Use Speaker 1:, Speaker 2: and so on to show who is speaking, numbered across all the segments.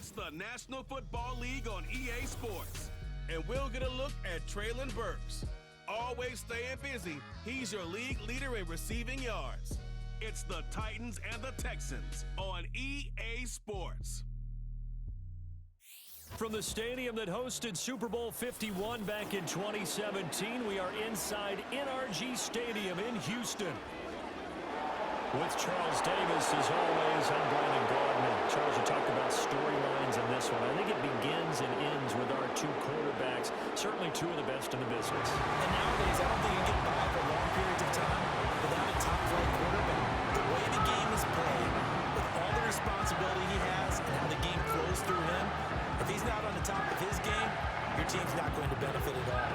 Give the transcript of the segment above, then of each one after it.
Speaker 1: It's the National Football League on EA Sports. And we'll get a look at Traylon Burks. Always staying busy, he's your league leader in receiving yards. It's the Titans and the Texans on EA Sports.
Speaker 2: From the stadium that hosted Super Bowl 51 back in 2017, we are inside NRG Stadium in Houston. With Charles Davis, as always, I'm Brandon Gardner. Charles, you talked about storylines in this one. I think it begins and ends with our two quarterbacks, certainly two of the best in the business.
Speaker 3: And nowadays, I don't think you get by for long periods of time without a top-flight quarterback. The way the game is played, with all the responsibility he has and how the game flows through him, if he's not on the top of his game, your team's not going to benefit at all.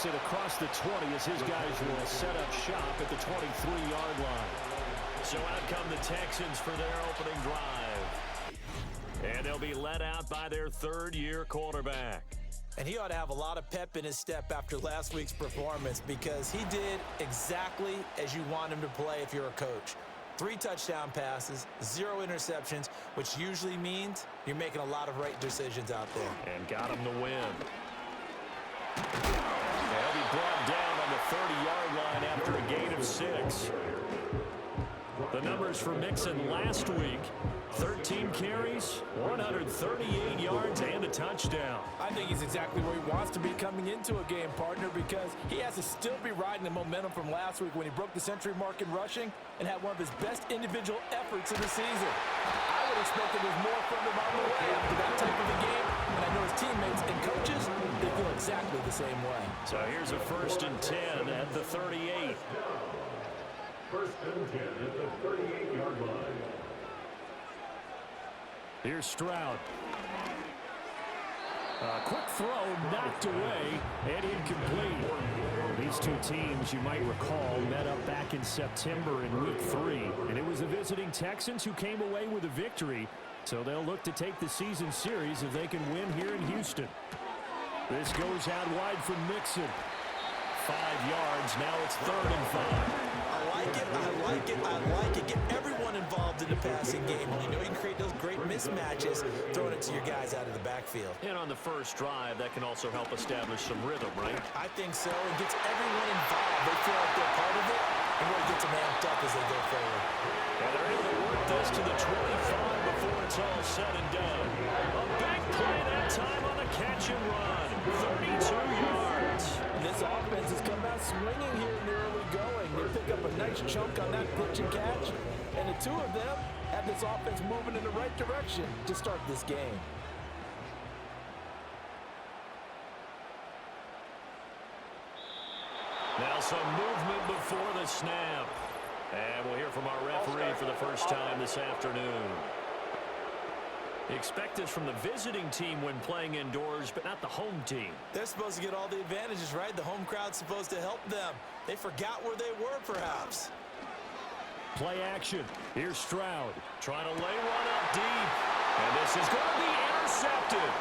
Speaker 2: It across the 20 as his guys will set up shop at the 23-yard line. So out come the Texans for their opening drive. And they'll be led out by their third-year quarterback.
Speaker 3: And he ought to have a lot of pep in his step after last week's performance because he did exactly as you want him to play if you're a coach. 3 touchdown passes, 0 interceptions, which usually means you're making a lot of right decisions out there.
Speaker 2: And got him the win. They'll be brought down on the 30-yard line after a gain of 6. The numbers for Mixon last week, 13 carries, 138 yards, and a touchdown.
Speaker 3: I think he's exactly where he wants to be coming into a game, partner, because he has to still be riding the momentum from last week when he broke the century mark in rushing and had one of his best individual efforts of the season. I would expect that there's more from him on the way after that type of a game, and I know his teammates and coaches, they feel exactly the same way.
Speaker 2: So here's a 1st and 10 at the 38.
Speaker 4: 1st and 10 at the 38-yard line.
Speaker 2: Here's Stroud. A quick throw knocked away and incomplete. These two teams, you might recall, met up back in September in Week 3. And it was the visiting Texans who came away with a victory. So they'll look to take the season series if they can win here in Houston. This goes out wide for Mixon. 5 yards. Now it's 3rd and 5.
Speaker 3: I like it. Get everyone involved in the passing game. And you know you can create those great mismatches throwing it to your guys out of the backfield.
Speaker 2: And on the first drive, that can also help establish some rhythm, right?
Speaker 3: I think so. It gets everyone involved. They feel like they're part of it, and really gets them amped up as they go forward.
Speaker 2: And they're able to work this to the 25 before it's all said and done. A big play that time on the catch and run. 32 yards.
Speaker 3: And this offense has come out swinging here in the early going. They pick up a nice chunk on that pitch and catch, and the two of them have this offense moving in the right direction to start this game.
Speaker 2: Now some movement before the snap. And we'll hear from our referee for the first time this afternoon. Expect this from the visiting team when playing indoors, but not the home team.
Speaker 3: They're supposed to get all the advantages, right? The home crowd's supposed to help them. They forgot where they were, perhaps.
Speaker 2: Play action. Here's Stroud trying to lay one up deep. And this is going to be intercepted.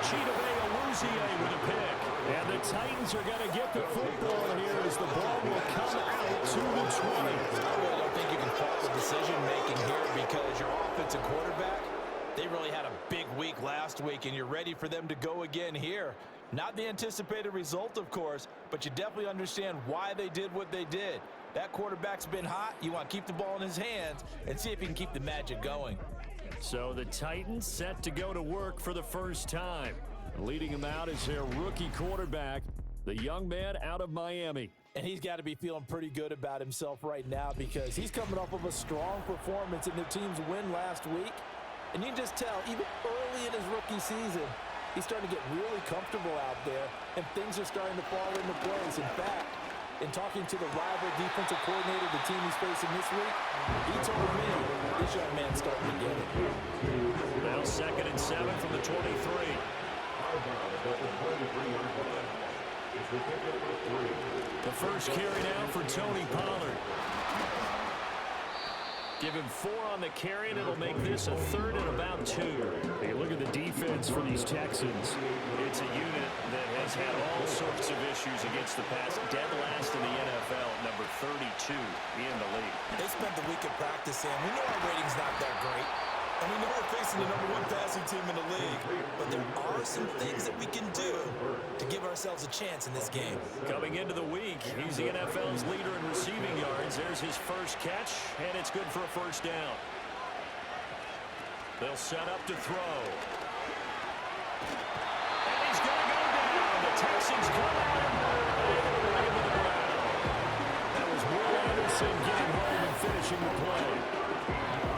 Speaker 2: Chidobe Awuzie with a pick. And the Titans are going to get the football here as the ball will come out to the 20.
Speaker 3: I really don't think you can fault the decision-making here because your offensive quarterback, they really had a big week last week, and you're ready for them to go again here. Not the anticipated result, of course, but you definitely understand why they did what they did. That quarterback's been hot. You want to keep the ball in his hands and see if he can keep the magic going.
Speaker 2: So the Titans set to go to work for the first time. Leading them out is their rookie quarterback, the young man out of Miami.
Speaker 3: And he's got to be feeling pretty good about himself right now because he's coming off of a strong performance in the team's win last week. And you can just tell, even early in his rookie season, he's starting to get really comfortable out there, and things are starting to fall into place. In fact, in talking to the rival defensive coordinator, the team he's facing this week, he told me this young man's starting to get it.
Speaker 2: Now 2nd and 7 from the 23. The first carry now for Tony Pollard. Give him 4 on the carry, and it'll make this a 3rd and about 2. Hey, look at the defense for these Texans. It's a unit that has had all sorts of issues against the pass. Dead last in the NFL, number 32 in the league.
Speaker 3: They spent the week at practice, and we know our rating's not that great. And we know we're facing the #1 passing team in the league. But there are some things that we can do to give ourselves a chance in this game.
Speaker 2: Coming into the week, he's the NFL's leader in receiving yards. There's his first catch, and it's good for a first down. They'll set up to throw. And he's going to go down. The Texans come out and right into the ground. That was Will Anderson getting home and finishing the play.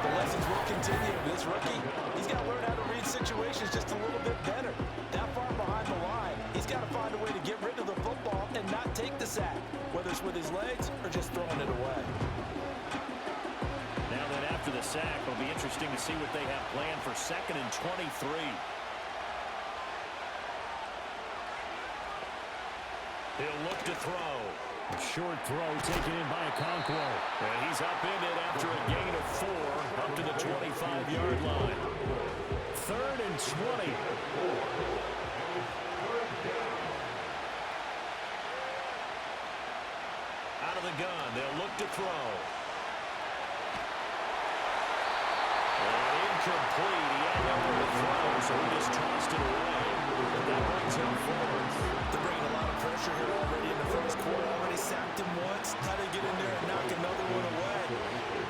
Speaker 3: The lessons will continue. This rookie, he's got to learn how to read situations just a little bit better. That far behind the line, he's got to find a way to get rid of the football and not take the sack, whether it's with his legs or just throwing it away.
Speaker 2: Now that after the sack, it'll be interesting to see what they have planned for 2nd and 23. He'll look to throw. A short throw taken in by Okonkwo. And he's up in it after a gain of 4 up to the 25-yard line. 3rd and 20. Out of the gun. They'll look to throw. And incomplete. He had nowhere to throw, so he just tossed it away. And that brings him forward.
Speaker 3: They're bringing a lot of pressure here already in the first quarter. Already sacked him once. How do they get in there and knock another one away?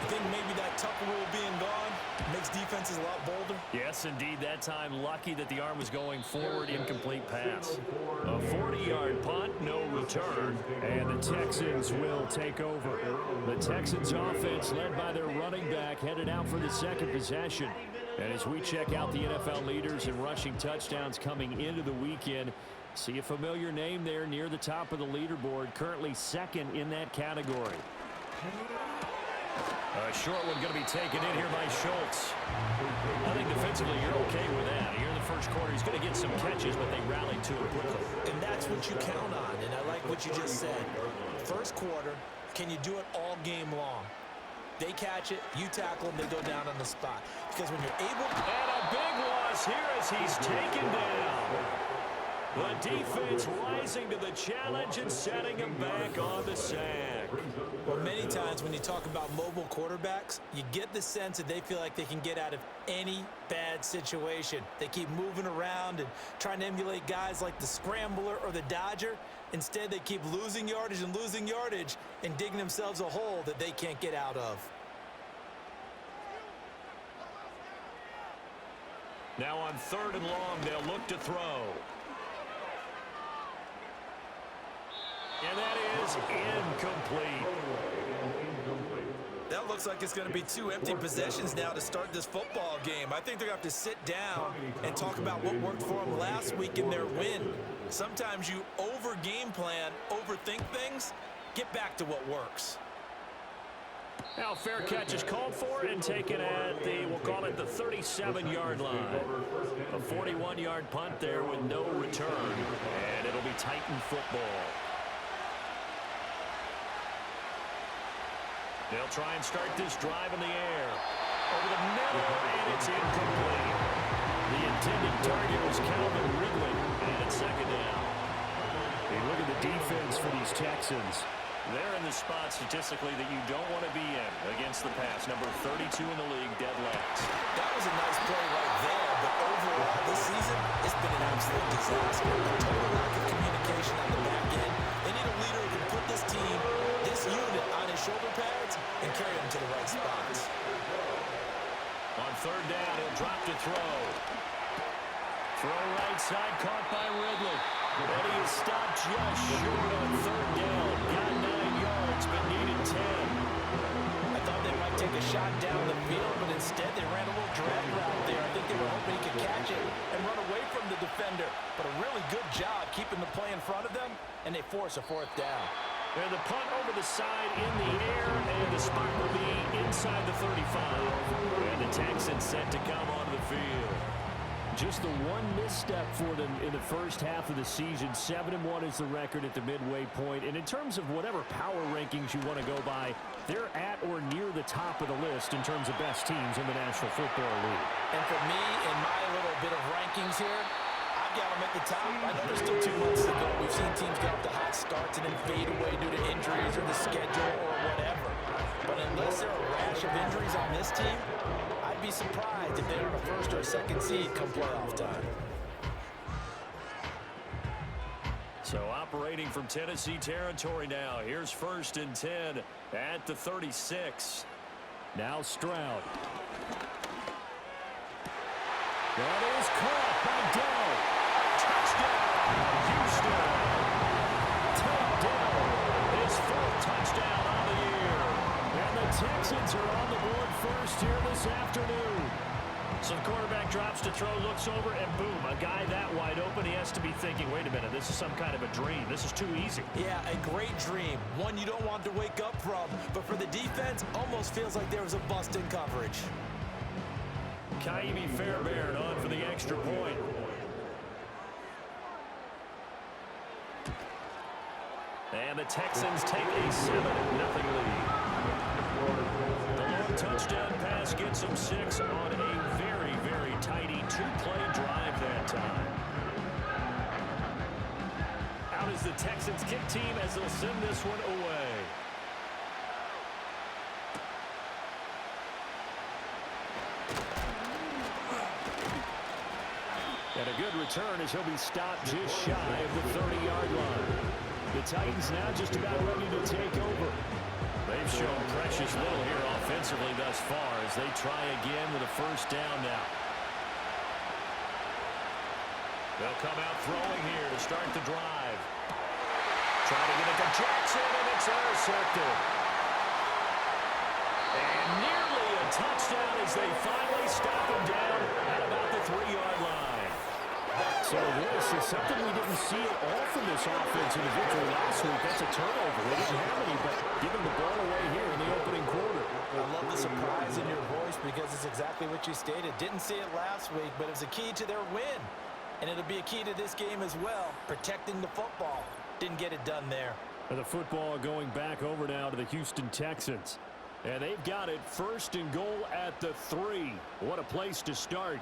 Speaker 3: I think maybe that Tucker rule being gone makes defenses a lot bolder.
Speaker 2: Yes, indeed. That time, lucky that the arm was going forward. Incomplete pass. A 40-yard punt, no return. And the Texans will take over. The Texans offense, led by their running back, headed out for the second possession. And as we check out the NFL leaders in rushing touchdowns coming into the weekend, see a familiar name there near the top of the leaderboard, currently 2nd in that category. A short one going to be taken in here by Schultz. I think defensively you're okay with that. Here in the first quarter, he's going to get some catches, but they rallied to it quickly.
Speaker 3: And that's what you count on, and I like what you just said. First quarter, can you do it all game long? They catch it, you tackle them, they go down on the spot. Because when you're able...
Speaker 2: And a big loss here as he's taken down. The defense rising to the challenge and setting him back on the sack.
Speaker 3: Well, many times when you talk about mobile quarterbacks, you get the sense that they feel like they can get out of any bad situation. They keep moving around and trying to emulate guys like the Scrambler or the Dodger. Instead, they keep losing yardage and digging themselves a hole that they can't get out of.
Speaker 2: Now on 3rd and long, they'll look to throw. And that is incomplete.
Speaker 3: That looks like it's going to be 2 empty possessions now to start this football game. I think they're going to have to sit down and talk about what worked for them last week in their win. Sometimes you over-game plan, overthink things, get back to what works.
Speaker 2: Now fair catch is called for and taken at the, we'll call it the 37-yard line. A 41-yard punt there with no return. And it'll be Titan football. They'll try and start this drive in the air. Over the middle, and it's incomplete. The intended target was Calvin Ridley, and it's 2nd down. Hey, look at the defense for these Texans. They're in the spot statistically that you don't want to be in against the pass. Number 32 in the league, dead last.
Speaker 3: That was a nice play right there, but overall this season, it's been an absolute disaster. A total lack of communication on the back end. They need a leader who can put this team, this unit, on his shoulder pads and carry them to the right spots.
Speaker 2: On 3rd down, he'll drop to throw. Throw right side, caught by Ridley. And he is stopped just short on 3rd down. Got 9 yards, but needed 10.
Speaker 3: I thought they might take a shot down the field, but instead they ran a little drag route there. I think they were hoping he could catch it and run away from the defender. But a really good job keeping the play in front of them, and they force a 4th down.
Speaker 2: And the punt over the side in the air, and the spot will be inside the 35. And the Texans set to come onto the field. Just the one misstep for them in the first half of the season. 7-1 is the record at the midway point. And in terms of whatever power rankings you want to go by, they're at or near the top of the list in terms of best teams in the National Football League.
Speaker 3: And for me, in my little bit of rankings here, I've got them at the top. I know there's still 2 months to go. We've seen teams get off to hot starts and then fade away due to injuries or the schedule or whatever. But unless there are a rash of injuries on this team, I'd be surprised if they're on a first or a second seed come playoff time.
Speaker 2: So operating from Tennessee territory now. Here's 1st and 10 at the 36. Now Stroud. That is caught by Dell. Touchdown, Houston. Tate Dell, his 4th touchdown on the year. And the Texans are on the board first here this afternoon. So the quarterback drops to throw, looks over, and boom, a guy that wide open, he has to be thinking, wait a minute, this is some kind of a dream. This is too easy.
Speaker 3: Yeah, a great dream. One you don't want to wake up from. But for the defense, almost feels like there was a bust in coverage.
Speaker 2: Kaimi Fairbairn on for the extra point. And the Texans take a 7-0 lead. The long touchdown pass gets them 6 on a very, very tidy 2-play drive that time. Out is the Texans kick team as they'll send this one away. And a good return as he'll be stopped just shy of the 30-yard line. The Titans now just about ready to take over. They've shown precious little here offensively thus far as they try again with a 1st down now. They'll come out throwing here to start the drive. Trying to get it to Jackson, and it's intercepted. And nearly a touchdown as they finally stop him down at about the 3-yard line. So this is something we didn't see at all from this offense in the victory last week. That's a turnover. They didn't have any, but giving the ball away here in the opening quarter.
Speaker 3: I love the surprise in your voice because it's exactly what you stated. Didn't see it last week, but it was a key to their win. And it'll be a key to this game as well, protecting the football. Didn't get it done there.
Speaker 2: And the football going back over now to the Houston Texans. And they've got it 1st and goal at the 3. What a place to start.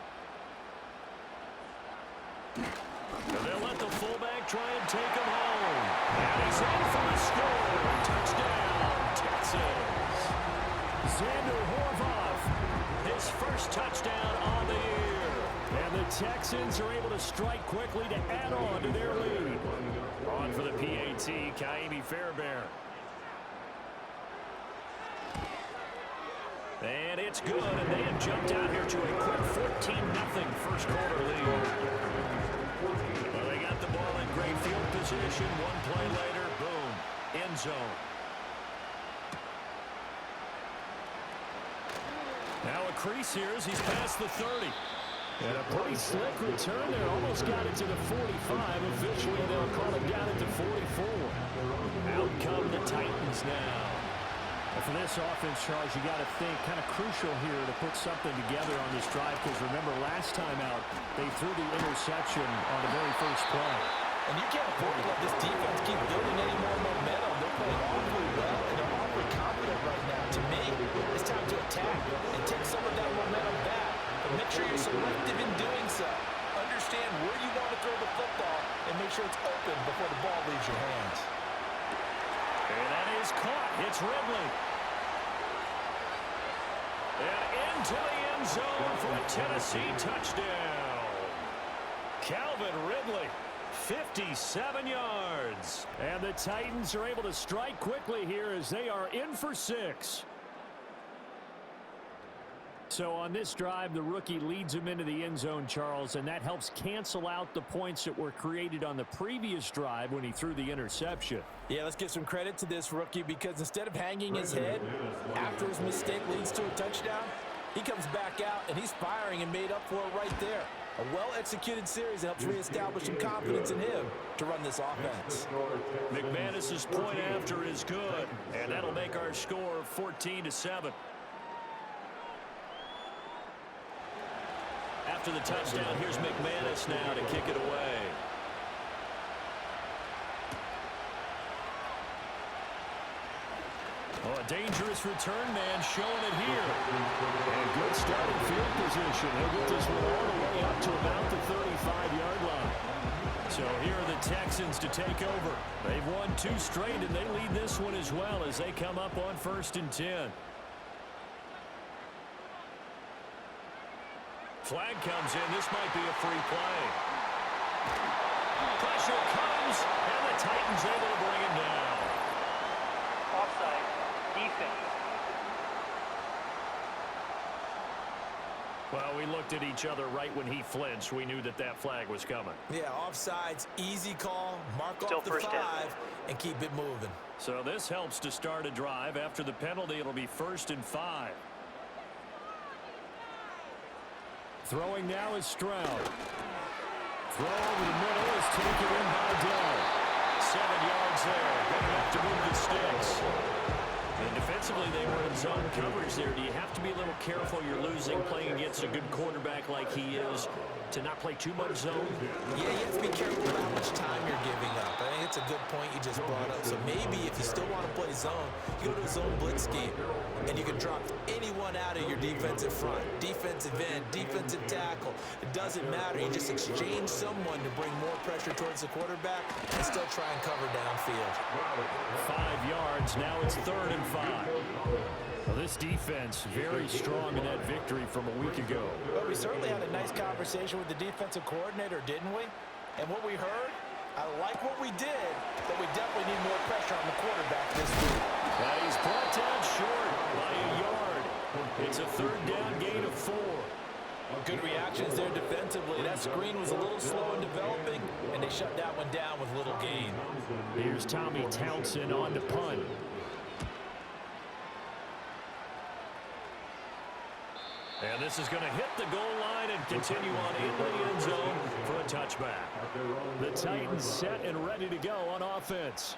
Speaker 2: And they'll let the fullback try and take him home. And he's in for the score. Touchdown, Texans. Xander Horvath, his 1st touchdown on the year. And the Texans are able to strike quickly to add on to their lead. On for the PAT, Kaimi Fairbairn. And it's good, and they have jumped out here to a quick 14-0 first quarter lead. Well, they got the ball in great field position. 1 play later, boom, end zone. Now a crease here as he's past the 30. And a pretty slick return there. Almost got it to the 45. Officially, they'll call him down at the 44. Out come the Titans now. And for this offense, Charles, you got to think kind of crucial here to put something together on this drive because remember last time out they threw the interception on the very first play.
Speaker 3: And you can't afford to let this defense keep building any more momentum. They're playing awfully well and they're awfully confident right now. To me, it's time to attack and take some of that momentum back. But make sure you're selective in doing so. Understand where you want to throw the football and make sure it's open before the ball leaves your hands.
Speaker 2: And that is caught. It's Ridley. And into the end zone for a Tennessee touchdown. Calvin Ridley, 57 yards. And the Titans are able to strike quickly here as they are in for 6. So on this drive, the rookie leads him into the end zone, Charles, and that helps cancel out the points that were created on the previous drive when he threw the interception.
Speaker 3: Yeah, let's give some credit to this rookie because instead of hanging his head after his mistake leads to a touchdown, he comes back out and he's firing and made up for it right there. A well-executed series helps reestablish some confidence in him to run this offense.
Speaker 2: McManus's point after is good, and that'll make our score 14-7. after the touchdown. Here's McManus now to kick it away. Oh, a dangerous return man showing it here. And good starting field position. He'll get this one all the way up to about the 35-yard line. So here are the Texans to take over. They've won 2 straight, and they lead this one as well as they come up on 1st and 10. Flag comes in. This might be a free play. Pressure comes, and the Titans able to bring him down.
Speaker 5: Offside. Defense.
Speaker 2: Well, we looked at each other right when he flinched. We knew that that flag was coming.
Speaker 3: Yeah, offsides, easy call, mark
Speaker 5: Still
Speaker 3: off the 5, and keep it moving.
Speaker 2: So this helps to start a drive. After the penalty, it'll be 1st and 5. Throwing now is Stroud. Throw over the middle is taken in by Dell. 7 yards there. Good enough to move the sticks. And defensively, they were in zone coverage there. Do you have to be a little careful? You're losing, playing against a good quarterback like he is, to not play too much zone?
Speaker 3: Yeah, you have to be careful about how much time you're giving up. I think it's a good point you just brought up. So maybe if you still want to play zone, you go to a zone blitz scheme, and you can drop anyone out of your defensive front. Defensive end, defensive tackle. It doesn't matter. You just exchange someone to bring more pressure towards the quarterback and still try and cover downfield.
Speaker 2: 5 yards. Now it's 3rd and 5. Well, this defense very strong in that victory from a week ago.
Speaker 3: Well, we certainly had a nice conversation with the defensive coordinator, didn't we? And what we heard, I like what we did, but we definitely need more pressure on the quarterback this week.
Speaker 2: And he's brought down short by a yard. It's a 3rd down gain of 4.
Speaker 3: Well, good reactions there defensively. That screen was a little slow in developing, and they shut that one down with little gain.
Speaker 2: Here's Tommy Townsend on to punt. And this is going to hit the goal line and continue on into the end zone for a touchback. The Titans set and ready to go on offense.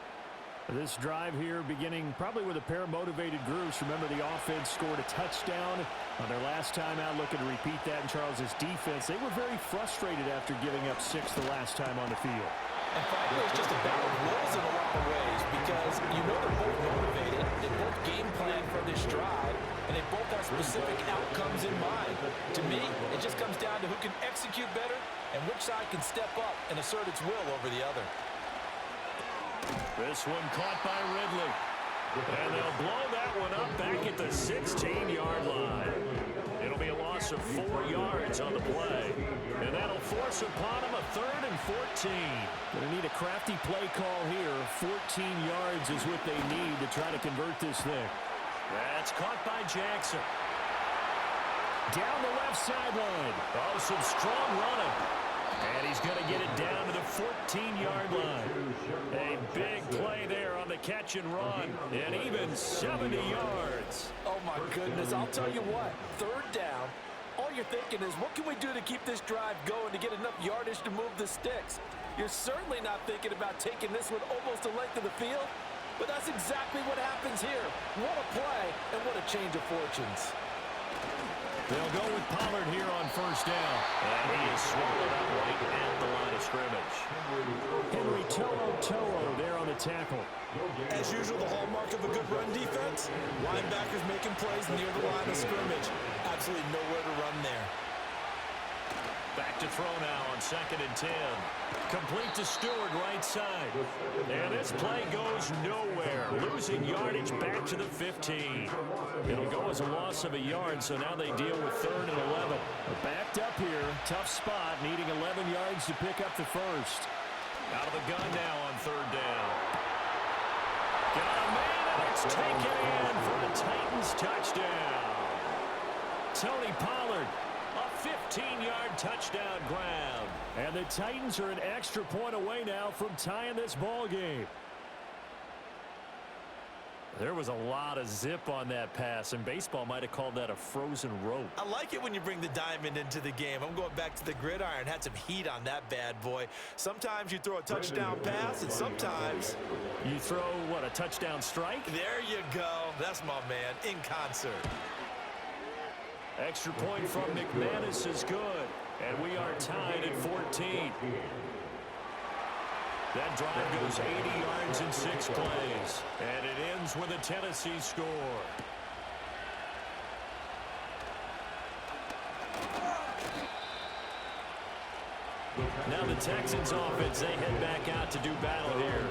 Speaker 2: This drive here beginning probably with a pair of motivated groups. Remember, the offense scored a touchdown on their last time out. Looking to repeat that in Charles's defense. They were very frustrated after giving up 6 the last time on the field.
Speaker 3: And frankly, it's just a battle of wills in a lot of ways because you know they're both motivated. They both game plan for this drive, and they both have specific outcomes in mind. To me, it just comes down to who can execute better and which side can step up and assert its will over the other.
Speaker 2: This one caught by Ridley. And they'll blow that one up back at the 16-yard line. It'll be a loss of 4 yards on the play. And that'll force upon him a 3rd and 14. They need a crafty play call here. 14 yards is what they need to try to convert this thing. That's caught by Jackson. Down the left sideline. Oh, some strong running. And he's going to get it down to the 14-yard line. A big play there on the catch and run. And even 70 yards.
Speaker 3: Oh, my goodness. I'll tell you what. 3rd down. All you're thinking is, what can we do to keep this drive going to get enough yardage to move the sticks? You're certainly not thinking about taking this one almost the length of the field. But that's exactly what happens here. What a play and what a change of fortunes.
Speaker 2: They'll go with Pollard here on 1st down. And he is swallowed up right at the line of scrimmage. Henry To'o there on the tackle.
Speaker 3: As usual, the hallmark of a good run defense, linebackers making plays near the line of scrimmage. Absolutely nowhere to run there.
Speaker 2: Back to throw now on 2nd and 10. Complete to Stewart, right side. And this play goes nowhere. Losing yardage back to the 15. It'll go as a loss of a yard, so now they deal with 3rd and 11. They're backed up here. Tough spot, needing 11 yards to pick up the first. Out of the gun now on 3rd down. Got a man, and it's taken in for a Titans touchdown. Tony Pollard. A 15-yard touchdown grab. And the Titans are an extra point away now from tying this ball game. There was a lot of zip on that pass, and baseball might have called that a frozen rope.
Speaker 3: I like it when you bring the diamond into the game. I'm going back to the gridiron. Had some heat on that bad boy. Sometimes you throw a touchdown pass, and sometimes
Speaker 2: you throw, what, a touchdown strike?
Speaker 3: There you go. That's my man, in concert.
Speaker 2: Extra point from McManus is good. And we are tied at 14. That drive goes 80 yards in 6 plays. And it ends with a Tennessee score. Now the Texans offense, they head back out to do battle here.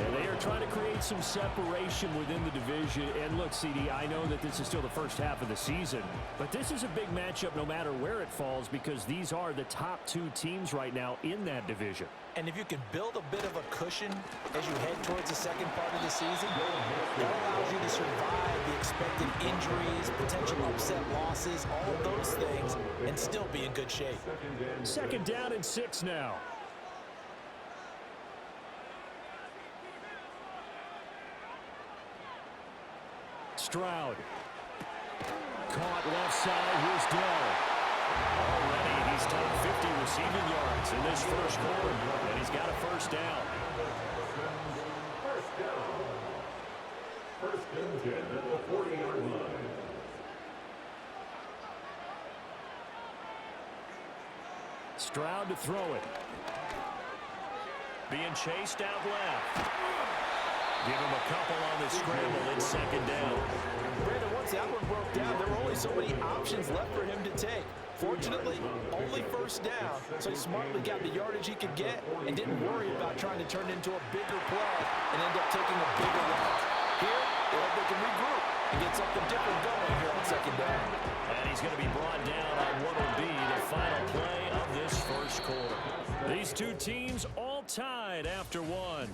Speaker 2: And they are trying to create some separation within the division. And look, CD, I know that this is still the first half of the season, but this is a big matchup no matter where it falls because these are the top 2 teams right now in that division.
Speaker 3: And if you can build a bit of a cushion as you head towards the second part of the season, that allows you to survive the expected injuries, potential upset losses, all of those things, and still be in good shape.
Speaker 2: Second down and 6 now. Stroud. Caught left side. Here's Dell. Already he's top 50 receiving yards in this first quarter, and he's got a first down.
Speaker 4: First down. First and 10 at the 40-yard line.
Speaker 2: Stroud to throw it. Being chased out left. Give him a couple on the scramble. It's second down.
Speaker 3: Brandon, once that one broke down, there were only so many options left for him to take. Fortunately, only first down, so he smartly got the yardage he could get and didn't worry about trying to turn it into a bigger play and end up taking a bigger loss. Here, they hope they can regroup and get something different going here on second down.
Speaker 2: And he's going to be brought down on what will be the final play of this first quarter. These two teams all tied after one.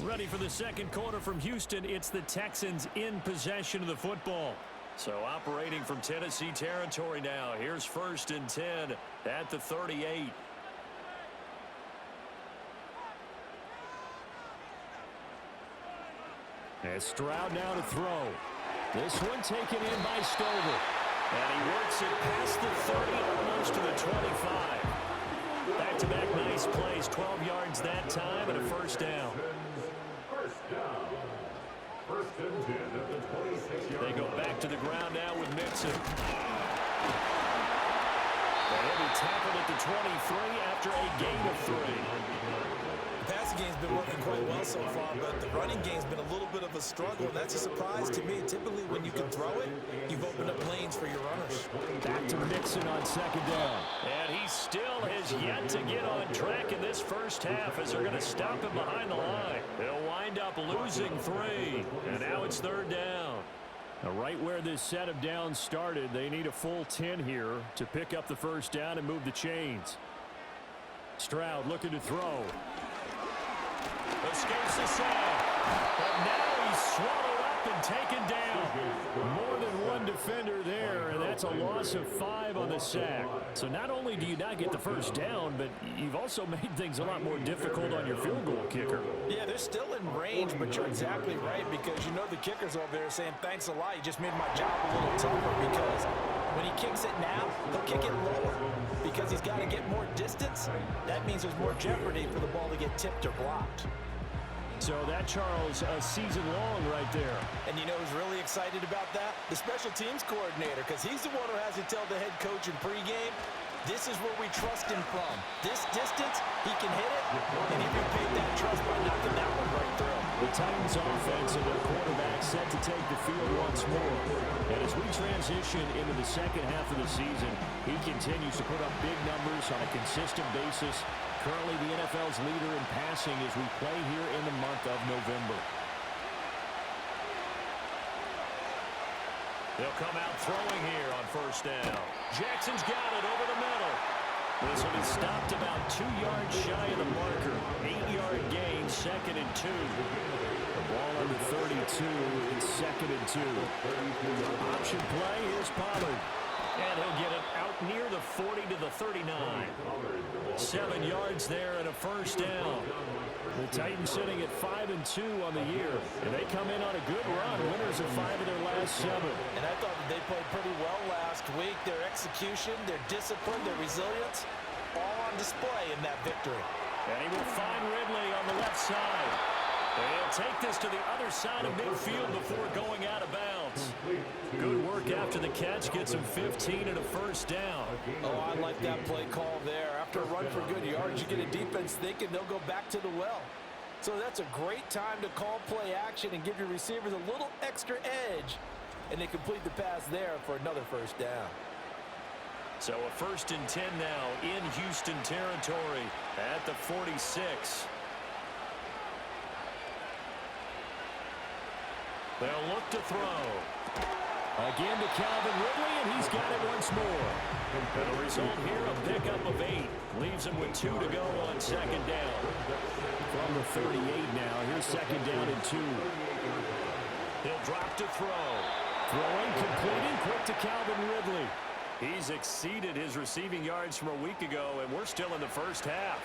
Speaker 2: Ready for the second quarter from Houston. It's the Texans in possession of the football. So operating from Tennessee territory now. Here's first and 10 at the 38. And Stroud now to throw. This one taken in by Stover. And he works it past the 30, almost to the 25. Back-to-back nice plays, 12 yards that time, and a first down.
Speaker 4: First down. First and 10 at the 26-yard line.
Speaker 2: They go back to the ground now with Mixon. And he'll be tackled at the 23 after a gain of 3.
Speaker 3: The passing game's been working quite well so far, but the running game's been a little bit of a struggle, and that's a surprise to me. Typically, when you can throw it, you've opened up lanes for your runners.
Speaker 2: Back to Mixon on second down. And he still has yet to get on track in this first half as they're going to stop him behind the line. They'll wind up losing 3, and now it's third down. Now, right where this set of downs started, they need a full 10 here to pick up the first down and move the chains. Stroud looking to throw. Escapes the sack. But now he's swallowed up and taken down. More than one defender there, and that's a loss of 5 on the sack. So not only do you not get the first down, but you've also made things a lot more difficult on your field goal kicker.
Speaker 3: Yeah, they're still in range, but you're exactly right because you know the kicker's over there saying, thanks a lot, you just made my job a little tougher because when he kicks it now, he'll kick it lower because he's got to get more distance. That means there's more jeopardy for the ball to get tipped or blocked.
Speaker 2: So that, Charles, a season long right there.
Speaker 3: And you know who's really excited about that? The special teams coordinator, because he's the one who has to tell the head coach in pregame, this is where we trust him from. This distance, he can hit it, and he repaid that trust by knocking that one right through.
Speaker 2: The Titans offense and their quarterback set to take the field once more. And as we transition into the second half of the season, he continues to put up big numbers on a consistent basis. Currently the NFL's leader in passing as we play here in the month of November. They'll come out throwing here on first down. Jackson's got it over the middle. This will be stopped about 2 yards shy of the marker. 8-yard gain, second and 2. The ball on the 32, it's second and 2. Option play, here's Pollard. And he'll get it out near the 40 to the 39. 7 yards there and a first down. The Titans sitting at 5-2 on the year. And they come in on a good run. Winners of 5 of their last 7.
Speaker 3: And I thought that they played pretty well last week. Their execution, their discipline, their resilience, all on display in that victory.
Speaker 2: And he will find Ridley on the left side. They'll take this to the other side of midfield before going out of bounds. Good work after the catch. Gets him 15 and a first down.
Speaker 3: Oh, I like that play call there. After a run for good yards, you get a defense thinking they'll go back to the well. So that's a great time to call play action and give your receivers a little extra edge. And they complete the pass there for another first down.
Speaker 2: So a 1st and 10 now in Houston territory at the 46. They'll look to throw. Again to Calvin Ridley, and he's got it once more. And the result here, a pickup of 8. Leaves him with 2 to go on 2nd down. From the 38 now, here's 2nd down and 2. He'll drop to throw. Throwing, completing, quick to Calvin Ridley. He's exceeded his receiving yards from a week ago, and we're still in the first half.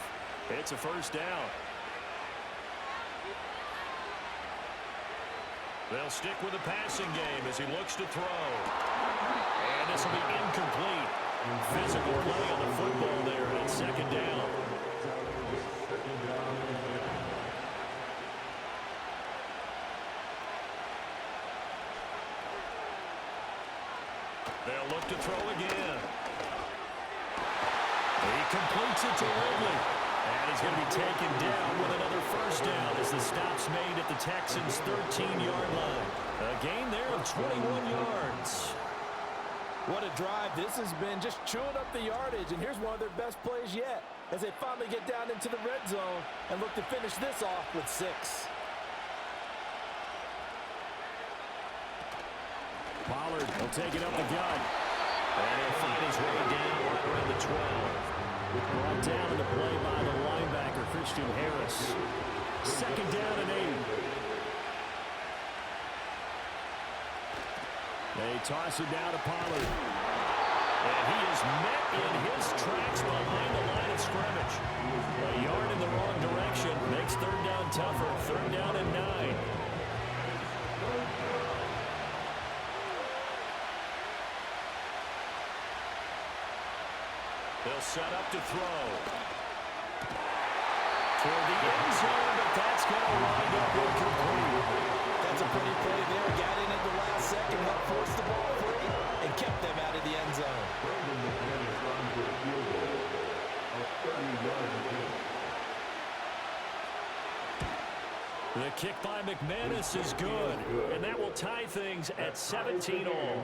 Speaker 2: It's a first down. They'll stick with the passing game as he looks to throw. And this will be incomplete. Physical play on the football there on 2nd down. They'll look to throw again. He completes it to Ridley. And he's going to be taken down with another first down as the stop's made at the Texans' 13-yard line. A gain there of 21 yards.
Speaker 3: What a drive this has been, just chewing up the yardage. And here's one of their best plays yet as they finally get down into the red zone and look to finish this off with 6.
Speaker 2: Pollard will take it up the gut. And he'll find his way down right around the 12. Brought down in the play by the linebacker, Christian Harris. 2nd down and 8. They toss it down to Pollard. And he is met in his tracks behind the line of scrimmage. A yard in the wrong direction makes 3rd down tougher. 3rd down and 9. They'll set up to throw. Toward the end zone, but that's going to wind up incomplete.
Speaker 3: That's a pretty play there. Got in at the last second, helped force the ball free, and kept them out of the end zone.
Speaker 2: The kick by McManus is good, and that will tie things at 17 all.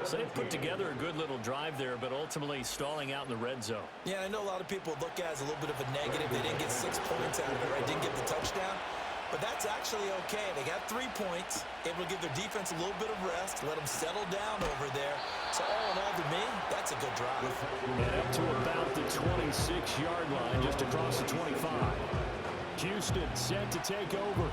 Speaker 2: So they put together a good little drive there, but ultimately stalling out in the red zone.
Speaker 3: Yeah, I know a lot of people look at it as a little bit of a negative. They didn't get 6 points out of it, right? Didn't get the touchdown. But that's actually okay. They got 3 points, able to give their defense a little bit of rest, let them settle down over there. So all in all, to me, that's a good drive.
Speaker 2: And up to about the 26-yard line, just across the 25. Houston set to take over.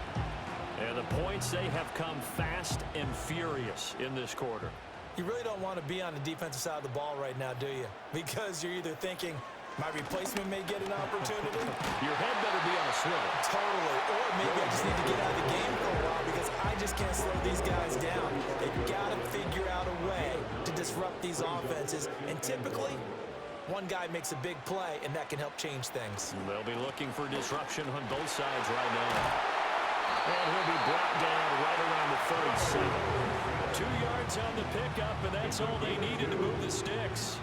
Speaker 2: And the points, they have come fast and furious in this quarter.
Speaker 3: You really don't want to be on the defensive side of the ball right now, do you? Because you're either thinking, my replacement may get an opportunity.
Speaker 2: Your head better be on a swivel.
Speaker 3: Totally. Or maybe I just need to get out of the game for a while because I just can't slow these guys down. They've got to figure out a way to disrupt these offenses. And typically, one guy makes a big play, and that can help change things.
Speaker 2: They'll be looking for disruption on both sides right now. And he'll be brought down right around the 37. 2 yards on the pickup, and that's all they needed to move the sticks.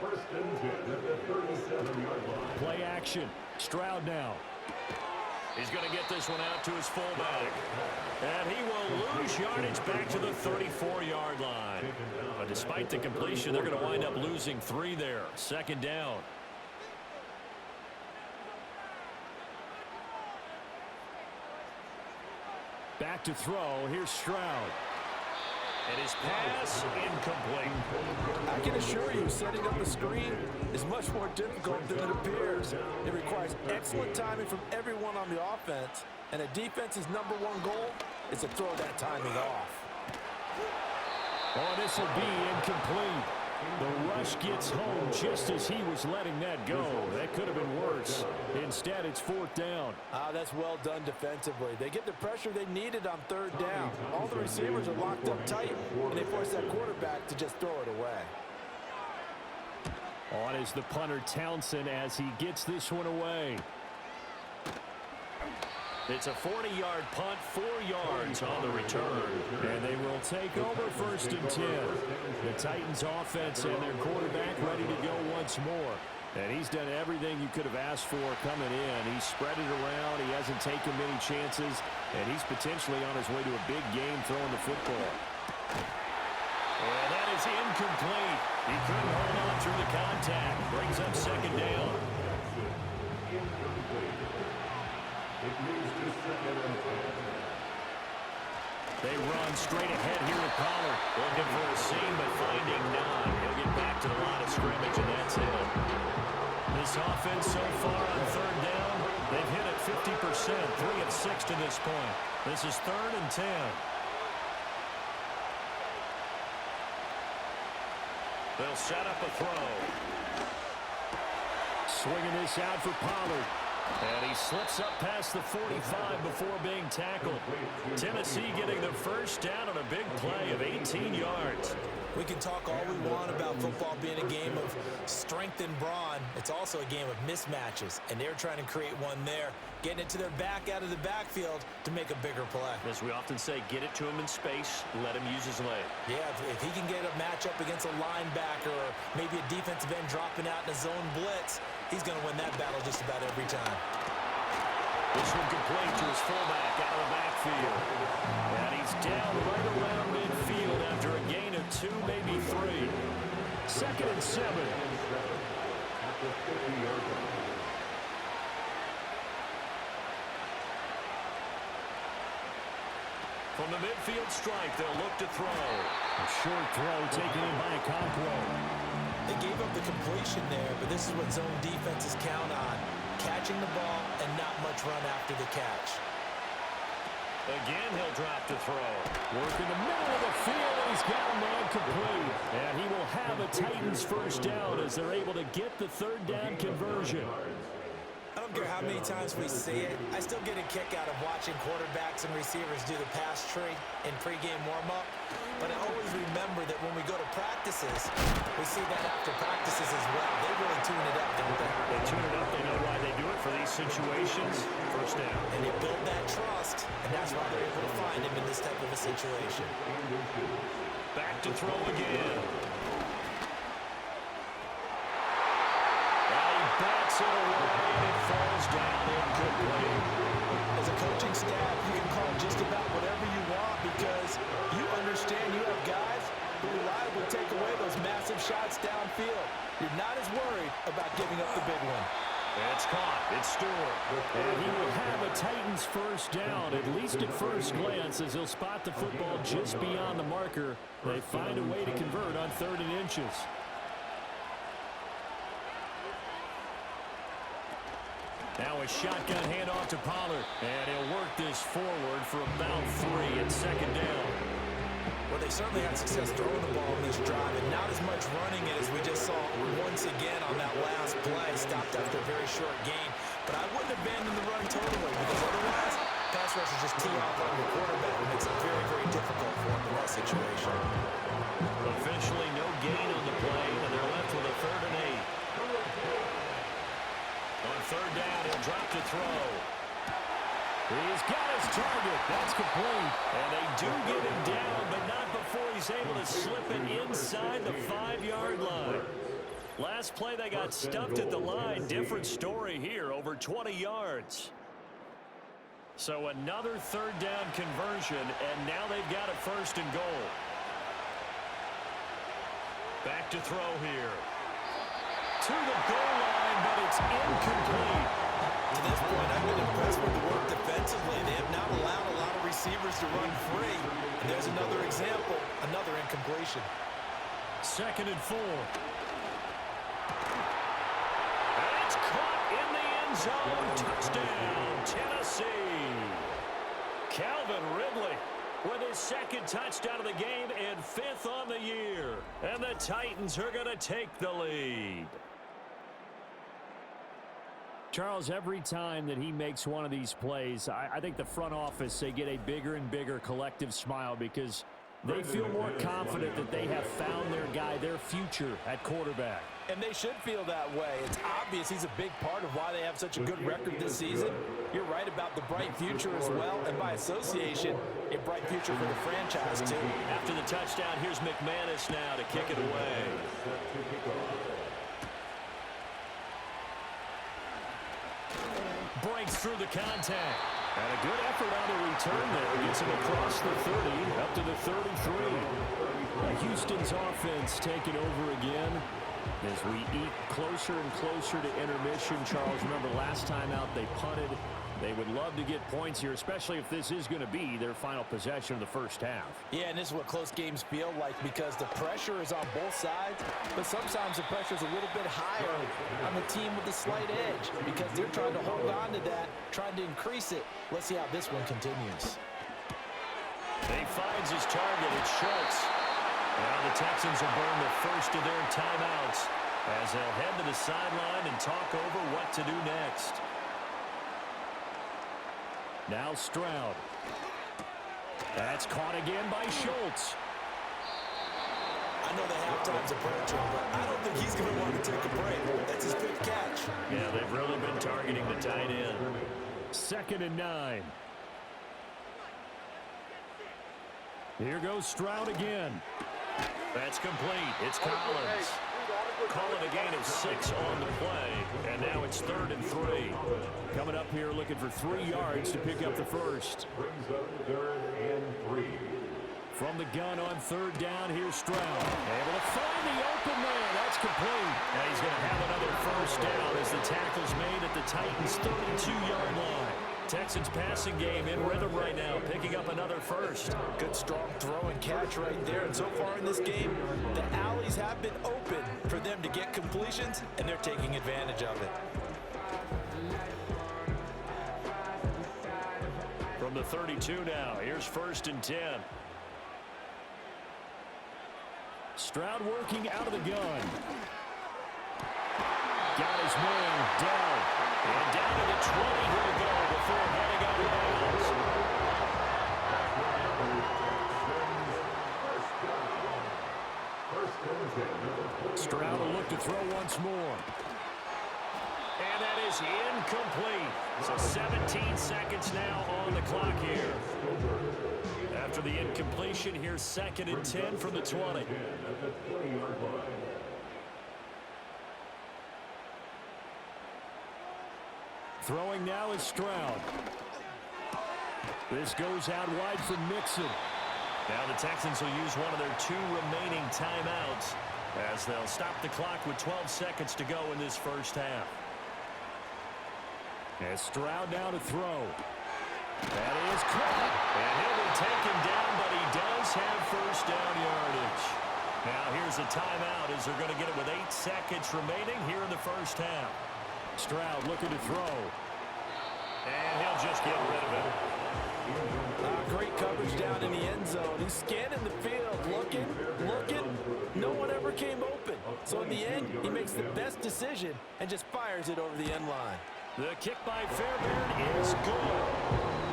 Speaker 4: First and 10 at the 37-yard line.
Speaker 2: Play action. Stroud now. He's going to get this one out to his fullback. And he will lose yardage back to the 34-yard line. But despite the completion, they're going to wind up losing 3 there. 2nd down. Back to throw. Here's Stroud. And his pass incomplete.
Speaker 3: I can assure you, setting up a screen is much more difficult than it appears. It requires excellent timing from everyone on the offense, and a defense's #1 goal is to throw that timing off.
Speaker 2: Oh, this will be incomplete. The rush gets home just as he was letting that go. That could have been worse. Instead, it's 4th down.
Speaker 3: That's well done defensively. They get the pressure they needed on 3rd down. All the receivers are locked up tight, and they force that quarterback to just throw it away.
Speaker 2: On is the punter Townsend as he gets this one away. It's a 40-yard punt, 4 yards on the return. And they will take over 1st and 10. The Titans offense and their quarterback ready to go once more. And he's done everything you could have asked for coming in. He's spread it around. He hasn't taken many chances. And he's potentially on his way to a big game throwing the football. And that is incomplete. He couldn't hold on through the contact. Brings up 2nd down.
Speaker 4: It moves to 2nd and 10.
Speaker 2: They run straight ahead here with Pollard. Looking for a seam, but finding none. He'll get back to the line of scrimmage, and that's it. This offense so far on 3rd down, they've hit it 50%, 3 of 6 to this point. This is 3rd and 10. They'll set up a throw. Swinging this out for Pollard. And he slips up past the 45 before being tackled. Tennessee getting the first down on a big play of 18 yards.
Speaker 3: We can talk all we want about football being a game of strength and brawn. It's also a game of mismatches, and they're trying to create one there, getting it to their back out of the backfield to make a bigger play.
Speaker 2: As we often say, get it to him in space, let him use his leg.
Speaker 3: Yeah, if he can get a matchup against a linebacker or maybe a defensive end dropping out in a zone blitz, he's going to win that battle just about every time.
Speaker 2: This one complete to his fullback out of the backfield. And he's down right around midfield after a gain of 2, maybe 3. 2nd and 7. From the midfield strike, they'll look to throw. A short throw taken in by Okonkwo.
Speaker 3: They gave up the completion there, but this is what zone defenses count on. Catching the ball and not much run after the catch.
Speaker 2: Again, he'll drop to throw. Work in the middle of the field, and he's got a man complete. And he will have a Titans first down as they're able to get the 3rd down conversion.
Speaker 3: I don't care how many times we see it. I still get a kick out of watching quarterbacks and receivers do the pass tree in pregame warm-up. But I always remember that when we go to practices, we see that after practices as well. They really tune it up, don't they?
Speaker 2: They tune it up. They know why they do it for these situations. First down.
Speaker 3: And they build that trust, and that's why they're able to find him in this type of a situation.
Speaker 2: Back to throw again. And he bats it away, and it falls down incomplete.
Speaker 3: As a coaching staff, you can call just about whatever you want because you understand you have guys who reliably take away those massive shots downfield. You're not as worried about giving up the big one.
Speaker 2: It's caught. It's Stewart. And he will have a Titans first down, at least at first glance, as he'll spot the football just beyond the marker. They find a way to convert on 3rd and inches. Now a shotgun handoff to Pollard. And he'll work this forward for about 3 at 2nd down.
Speaker 3: Well, they certainly had success throwing the ball in this drive, and not as much running it as we just saw once again on that last play. Stopped after a very short gain. But I wouldn't abandon the run totally because otherwise, pass rushers just tee off on the quarterback. It makes it very, very difficult for him in that situation.
Speaker 2: Officially no gain on the play, and they're left with a 3rd and 8. On 3rd down, he'll drop to throw. He's got his target. That's complete. And they do get him down, but not before he's able to slip it inside the 5-yard line. Last play, they got stuffed at the line. Different story here, over 20 yards. So another 3rd down conversion, and now they've got a 1st and goal. Back to throw here. To the goal line, but it's incomplete.
Speaker 3: To this point, I've been impressed with the work defensively. They have not allowed a lot of receivers to run free. And there's another example, another incompletion.
Speaker 2: 2nd and 4. And it's caught in the end zone. Touchdown, Tennessee. Calvin Ridley with his 2nd touchdown of the game and 5th on the year. And the Titans are going to take the lead. Charles, every time that he makes one of these plays, I think the front office, they get a bigger and bigger collective smile because they feel more confident that they have found their guy, their future at quarterback.
Speaker 3: And they should feel that way. It's obvious he's a big part of why they have such a good record this season. You're right about the bright future as well, and by association, a bright future for the franchise too.
Speaker 2: After the touchdown, here's McManus now to kick it away. Breaks through the contact. And a good effort on the return there. Gets him across the 30, up to the 33. Houston's offense taking over again. As we eat closer and closer to intermission, Charles, remember last time out they punted. They would love to get points here, especially if this is going to be their final possession of the first half.
Speaker 3: Yeah, and this is what close games feel like because the pressure is on both sides, but sometimes the pressure is a little bit higher on the team with the slight edge because they're trying to hold on to that, trying to increase it. Let's see how this one continues.
Speaker 2: He finds his target. It's Schultz. Now the Texans will burn the first of their timeouts as they'll head to the sideline and talk over what to do next. Now Stroud. That's caught again by Schultz.
Speaker 3: I know the halftime's approaching, but I don't think he's going to want to take a break. That's his big catch.
Speaker 2: Yeah, they've really been targeting the tight end. 2nd and 9. Here goes Stroud again. That's complete. It's Collins. Call it a gain of 6 on the play, and now it's 3rd and 3. Coming up here looking for 3 yards to pick up the first.
Speaker 4: Brings up 3rd and 3.
Speaker 2: From the gun on 3rd down, here's Stroud. Able to find the open man. That's complete. Now he's going to have another first down as the tackle's made at the Titans' 32-yard line. Texans passing game in rhythm right now, picking up another first.
Speaker 3: Good strong throw and catch right there. And so far in this game, the alleys have been open for them to get completions, and they're taking advantage of it.
Speaker 2: From the 32 now, here's 1st and 10. Stroud working out of the gun. Got his man down. And down to the 20 he'll go before heading out of bounds. Stroud will look to throw once more. And that is incomplete. So 17 seconds now on the clock here. After the incompletion, here's 2nd and 10 from the 20. Throwing now is Stroud. This goes out wide for Mixon. Now the Texans will use one of their 2 remaining timeouts as they'll stop the clock with 12 seconds to go in this first half. As Stroud now to throw. That is caught. And he'll be taken down, but he does have first down yardage. Now here's a timeout as they're going to get it with 8 seconds remaining here in the first half. Stroud looking to throw. And he'll just get rid of it.
Speaker 3: Great coverage down in the end zone. He's scanning the field, looking. No one ever came open. So in the end, he makes the best decision and just fires it over the end line.
Speaker 2: The kick by Fairbairn is good.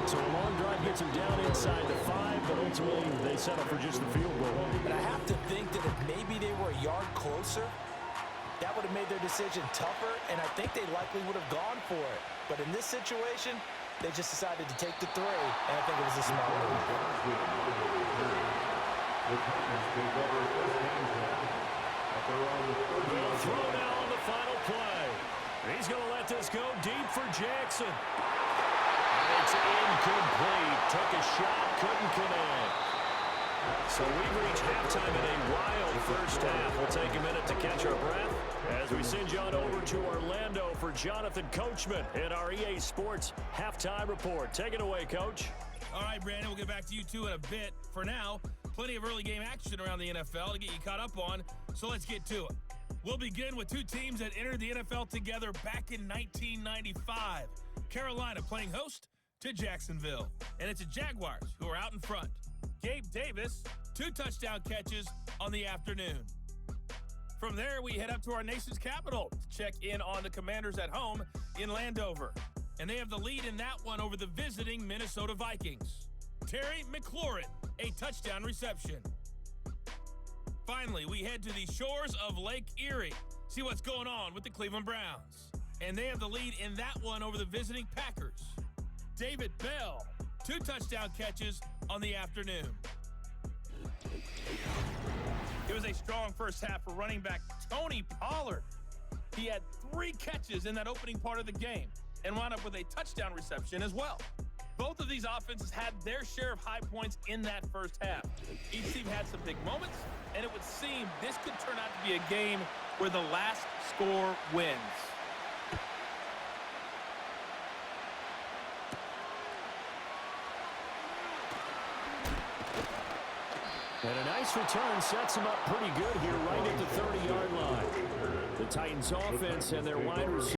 Speaker 2: So a long drive gets him down inside the 5, but ultimately they settle for just the field goal.
Speaker 3: But I have to think that if maybe they were a yard closer, that would have made their decision tougher, and I think they likely would have gone for it. But in this situation, they just decided to take the 3, and I think it was a smart move.
Speaker 2: He'll throw now on the final play. He's going to let this go deep for Jackson. And it's incomplete. Took a shot, couldn't connect. So we've reached halftime in a wild first half. We'll take a minute to catch our breath as we send you on over to Orlando for Jonathan Coachman in our EA Sports Halftime Report. Take it away, Coach.
Speaker 1: All right, Brandon, we'll get back to you two in a bit. For now, plenty of early game action around the NFL to get you caught up on, so let's get to it. We'll begin with 2 teams that entered the NFL together back in 1995. Carolina playing host to Jacksonville. And it's the Jaguars who are out in front. Gabe Davis, 2 touchdown catches on the afternoon. From there, we head up to our nation's capital to check in on the Commanders at home in Landover. And they have the lead in that one over the visiting Minnesota Vikings. Terry McLaurin, a touchdown reception.
Speaker 6: Finally, we head to the shores of Lake Erie. See what's going on with the Cleveland Browns. And they have the lead in that one over the visiting Packers. David Bell, 2 touchdown catches on the afternoon. It was a strong first half for running back Tony Pollard. He had 3 catches in that opening part of the game and wound up with a touchdown reception as well. Both of these offenses had their share of high points in that first half. Each team had some big moments, and it would seem this could turn out to be a game where the last score wins.
Speaker 2: And a nice return sets him up pretty good here right at the 30-yard line. The Titans offense and their wide receiver